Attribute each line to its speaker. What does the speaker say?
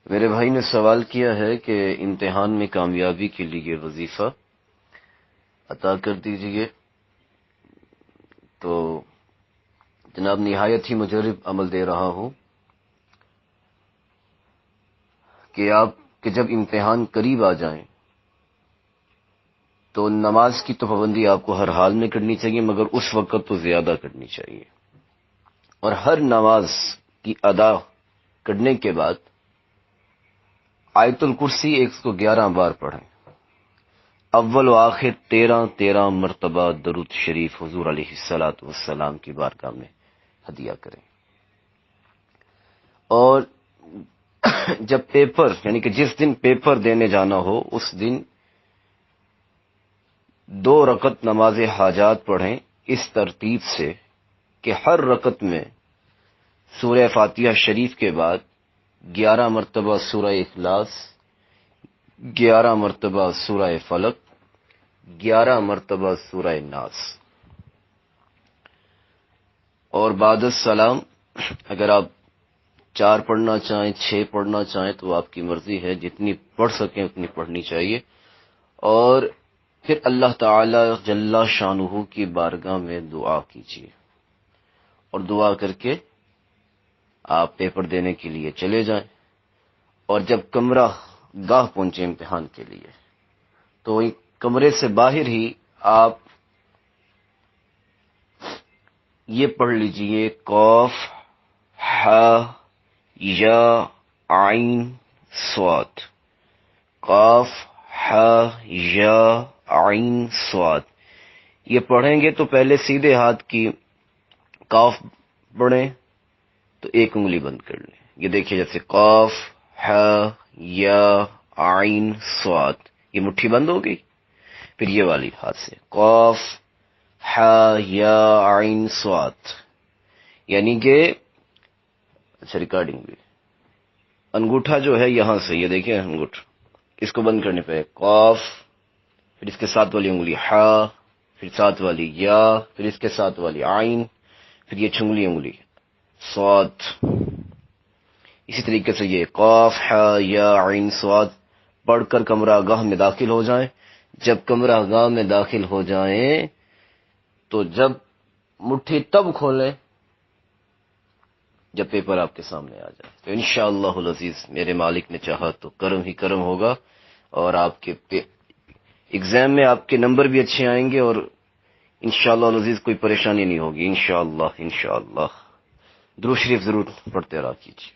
Speaker 1: میرے بھائی نے سوال کیا ہے کہ امتحان میں کامیابی کے لیے وظیفہ عطا کر دیجئے. تو جناب نہایت ہی مجرب عمل دے رہا ہوں کہ آپ کے جب امتحان قریب آ جائیں تو نماز کی تو پابندی آپ کو ہر حال میں کرنی چاہیے، مگر اس وقت تو زیادہ کرنی چاہیے. اور ہر نماز کی ادا کرنے کے بعد آیت الکرسی 111 بار پڑھیں. اول و آخر 13 مرتبہ درود شریف حضور علیہ الصلاۃ والسلام کی بارگاہ میں ہدیہ کریں. اور جب پیپر یعنی کہ جس دن پیپر دینے جانا ہو اس دن 2 رکعت نماز حاجات پڑھیں اس ترتیب سے کہ ہر رکعت میں سورہ فاتحہ شریف کے بعد 11 مرتبہ سورہ اخلاص، 11 مرتبہ سورہ فلق، 11 مرتبہ سورہ ناس. اور بعد السلام اگر آپ 4 پڑھنا چاہیں 6 پڑھنا چاہیں تو آپ کی مرضی ہے، جتنی پڑھ سکیں اتنی پڑھنی چاہیے. اور پھر اللہ تعالی جل شانہ کی بارگاہ میں دعا کیجیے اور دعا کر کے آپ پیپر دینے کے لیے چلے جائیں. اور جب کمرہ گاہ پہنچے امتحان کے لیے تو کمرے سے باہر ہی آپ یہ پڑھ لیجئے قاف ح یا عین صاد، قاف ح یا عین صاد. یہ پڑھیں گے تو پہلے سیدھے ہاتھ کی قاف پڑھیں تو ایک انگلی بند کر لیں. یہ دیکھیے جیسے قاف ح یا عین صاد، یہ مٹھی بند ہو گئی. پھر یہ والی ہاتھ سے قاف ح یا عین صاد، یعنی کہ اچھا ریکارڈنگ بھی انگوٹھا جو ہے یہاں سے یہ دیکھیں انگوٹھا اس کو بند کرنے پہ قاف، پھر اس کے ساتھ والی انگلی ح، پھر ساتھ والی یا، پھر اس کے ساتھ والی عین، پھر یہ چھنگلی انگلی صاد. اسی طریقے سے یہ قاف ح یا عین صاد پڑھ کر کمرہ گاہ میں داخل ہو جائیں. جب کمرہ گاہ میں داخل ہو جائیں تو جب مٹھی تب کھولیں جب پیپر آپ کے سامنے آ جائے. تو انشاءاللہ العزیز میرے مالک نے چاہا تو کرم ہی کرم ہوگا اور آپ کے ایگزام میں آپ کے نمبر بھی اچھے آئیں گے اور انشاءاللہ العزیز کوئی پریشانی نہیں ہوگی. انشاءاللہ درود شریف ضرور پڑھتے رہا کیجیے.